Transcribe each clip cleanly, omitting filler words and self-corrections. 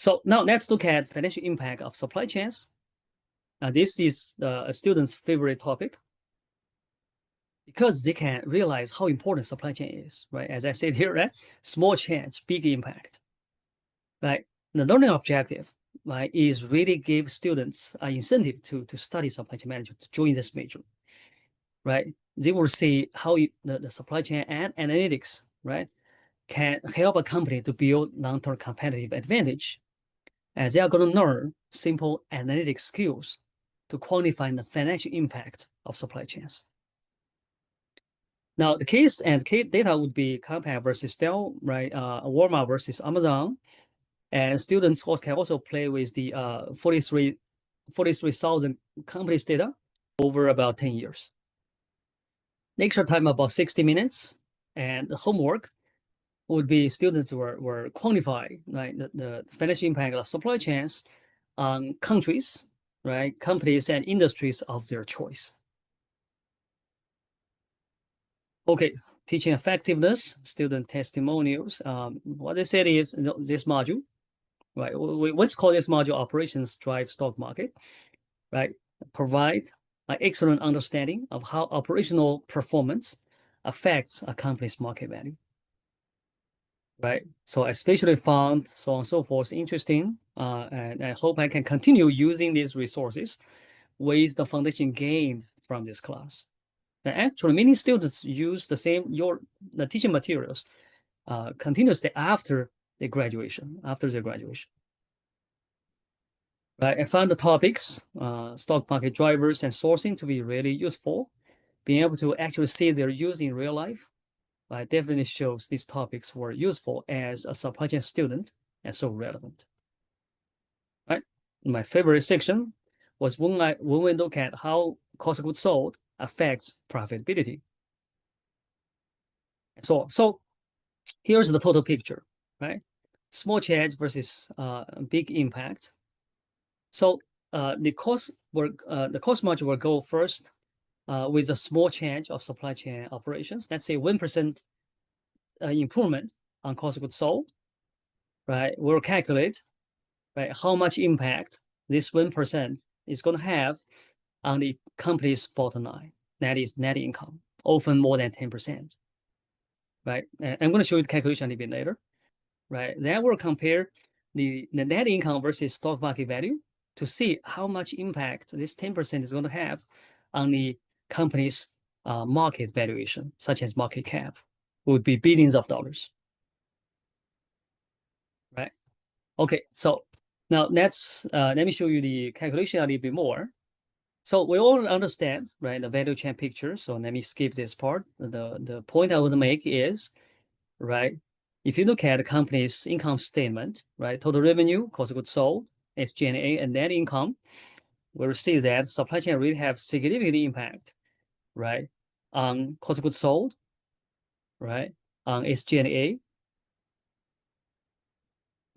So now let's look at financial impact of supply chains. This is a student's favorite topic because they can realize how important supply chain is, right? As I said here, right? Small change, big impact, right? The learning objective, right, is really give students an incentive to study supply chain management, to join this major, right? They will see how the supply chain and analytics, right, can help a company to build long-term competitive advantage. And they are going to learn simple analytic skills to quantify the financial impact of supply chains. Now, the case data would be Compaq versus Dell, right? Walmart versus Amazon. And students can also play with the 43,000 companies data over about 10 years. Lecture time about 60 minutes. And the homework would be students were quantify, right, the financial impact of supply chains on countries, right, companies and industries of their choice. Okay, teaching effectiveness, student testimonials. What they said is this module, right? Let's call this module operations drive stock market, right? Provide an excellent understanding of how operational performance affects a company's market value. Right. So I especially found so on and so forth interesting. And I hope I can continue using these resources with the foundation gained from this class. And actually, many students use the teaching materials continuously after their graduation. Right. I found the topics, stock market drivers and sourcing to be really useful. Being able to actually see their use in real life definitely shows these topics were useful as a supply chain student and so relevant. Right? My favorite section was when we look at how cost of goods sold affects profitability. So here's the total picture, right? Small change versus big impact. So the cost margin will go first with a small change of supply chain operations. Let's say 1% improvement on cost of goods sold, right? We'll calculate, right, how much impact this 1% is going to have on the company's bottom line. That is net income, often more than 10%, right? And I'm going to show you the calculation a little bit later, right? Then we'll compare the net income versus stock market value to see how much impact this 10% is going to have on the company's market valuation, such as market cap, would be billions of dollars, right? Okay, so now let me show you the calculation a little bit more. So we all understand, right, the value chain picture. So let me skip this part. The point I would make is, right, if you look at the company's income statement, right, total revenue, cost of goods sold, SG&A, and net income, we'll see that supply chain really have significant impact, right, on cost of goods sold, right, on SG&A.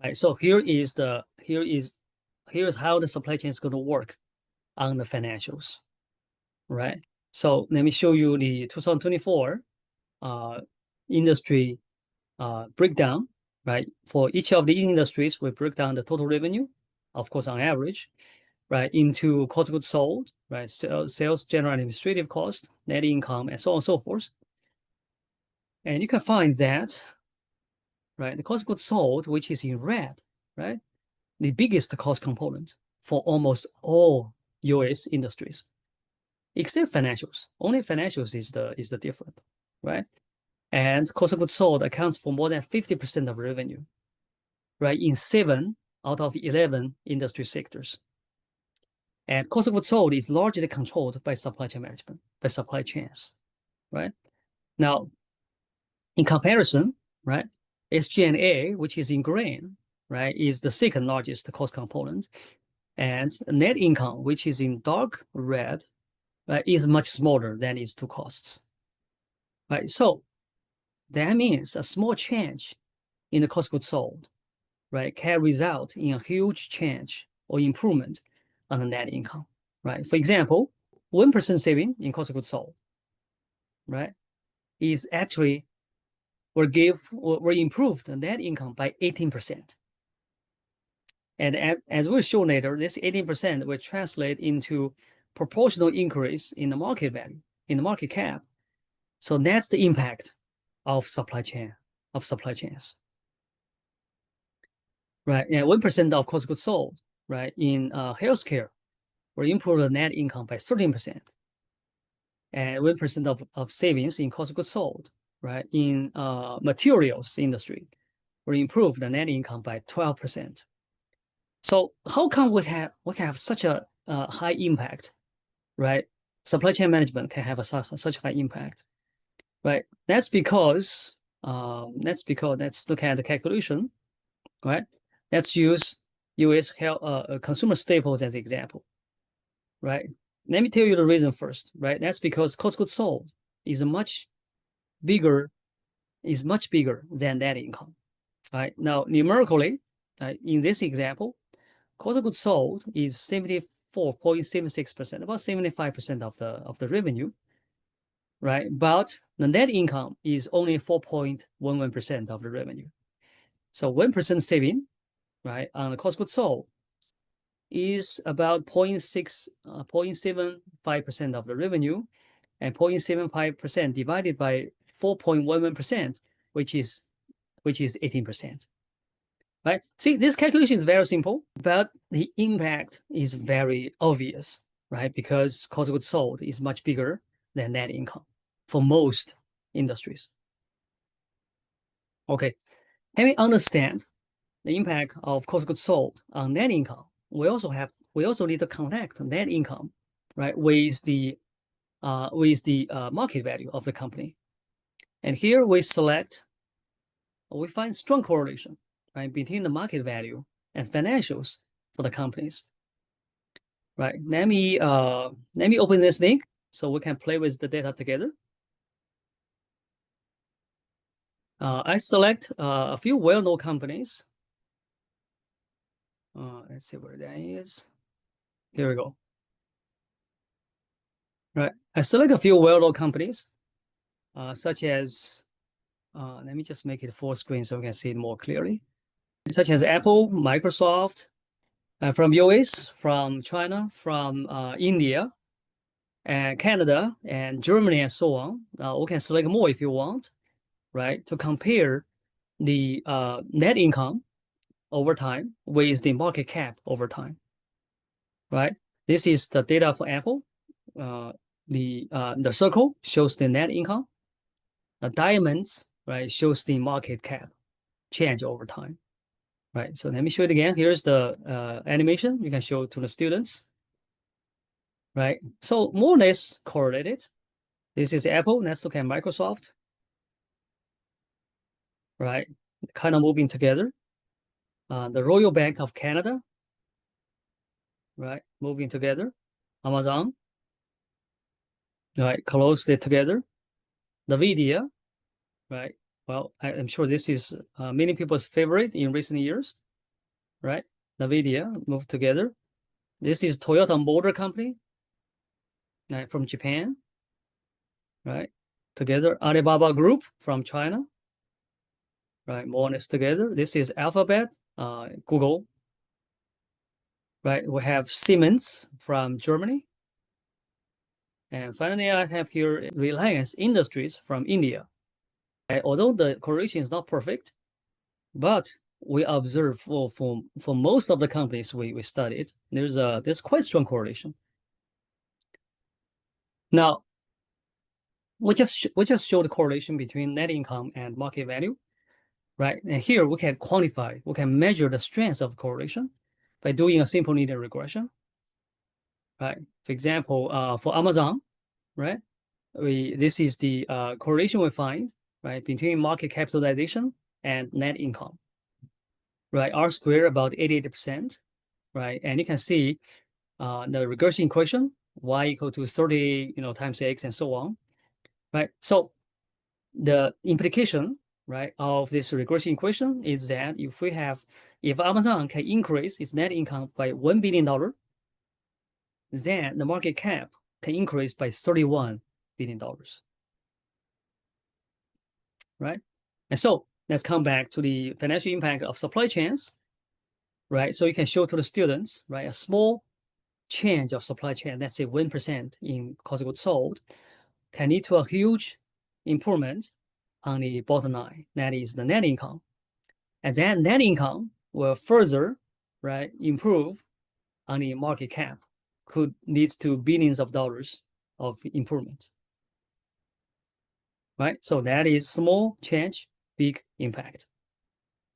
Right, so here's how the supply chain is going to work on the financials, right? So let me show you the 2024 industry breakdown, right? For each of the industries, we break down the total revenue, of course, on average, right, into cost of goods sold, right, sales, general and administrative cost, net income, and so on and so forth. And you can find that, right, the cost of goods sold, which is in red, right, the biggest cost component for almost all US industries, except financials. Only financials is the different, right? And cost of goods sold accounts for more than 50% of revenue, right, in 7 out of 11 industry sectors. And cost of goods sold is largely controlled by supply chain management, by supply chains, right? Now, in comparison, right, SG&A, which is in green, right, is the second largest cost component. And net income, which is in dark red, is much smaller than its two costs. Right? So that means a small change in the cost of goods sold, right, can result in a huge change or improvement on the net income. Right? For example, 1% saving in cost of goods sold, right, is actually will improve the net income by 18%. And as we'll show later, this 18% will translate into proportional increase in the market value, in the market cap. So that's the impact of supply chains, right? And 1% of cost of goods sold, right? In healthcare, will improve the net income by 13%. And 1% of savings in cost of goods sold, right? In materials industry, will improve the net income by 12%. So how come we have such a high impact, right? Supply chain management can have such high impact, right? That's because let's look at the calculation, right? Let's use U.S. consumer staples as an example, right? Let me tell you the reason first, right? That's because cost of goods sold is bigger much bigger than net income, right? Now numerically, in this example, cost of goods sold is 74.76%, about 75% of the revenue, right? But the net income is only 4.11% of the revenue. So 1% saving, right, on the cost of goods sold is about 0.75% of the revenue, and 0.75% divided by 4.11%, which is 18%. Right? See, this calculation is very simple, but the impact is very obvious, right? Because cost of goods sold is much bigger than net income for most industries. Okay, having understand the impact of cost of goods sold on net income, we also need to connect net income, right, with the market value of the company. And here we find strong correlation, right, between the market value and financials for the companies. Right. Let me open this link so we can play with the data together. I select a few well-known companies. Let's see where that is. Here we go. Right. I select a few well-known companies, such as, let me just make it full screen so we can see it more clearly, such as Apple, Microsoft, from US, from China, from India, and Canada, and Germany, and so on. We can select more if you want, right, to compare the net income over time with the market cap over time, right? This is the data for Apple. The circle shows the net income. The diamonds, right, shows the market cap change over time, right? So let me show it again. Here's the animation you can show to the students, right? So more or less correlated. This is Apple. Let's look at Microsoft, right? Kind of moving together. The Royal Bank of Canada, right? Moving together. Amazon, right? Closely together. NVIDIA, right? Well, I'm sure this is many people's favorite in recent years, right? NVIDIA moved together. This is Toyota Motor Company, right, from Japan, right? Together. Alibaba Group from China, right? More or less together. This is Alphabet, Google, right? We have Siemens from Germany. And finally, I have here Reliance Industries from India. Although the correlation is not perfect, but we observe for most of the companies we studied, there's quite strong correlation. Now, we just showed the correlation between net income and market value, right? And here we can quantify, we can measure the strength of correlation by doing a simple linear regression, right? For example, for Amazon, right? This is the correlation we find, right, between market capitalization and net income, right? R squared about 88%, right? And you can see the regression equation, y equal to 30, times x and so on, right? So the implication, right, of this regression equation is that if Amazon can increase its net income by $1 billion, then the market cap can increase by $31 billion, right? And so let's come back to the financial impact of supply chains, right? So you can show to the students, right? A small change of supply chain, let's say 1% in cost of goods sold, can lead to a huge improvement on the bottom line. That is the net income. And then net income will further, right, improve on the market cap, could lead to billions of dollars of improvements. Right? So that is small change, big impact.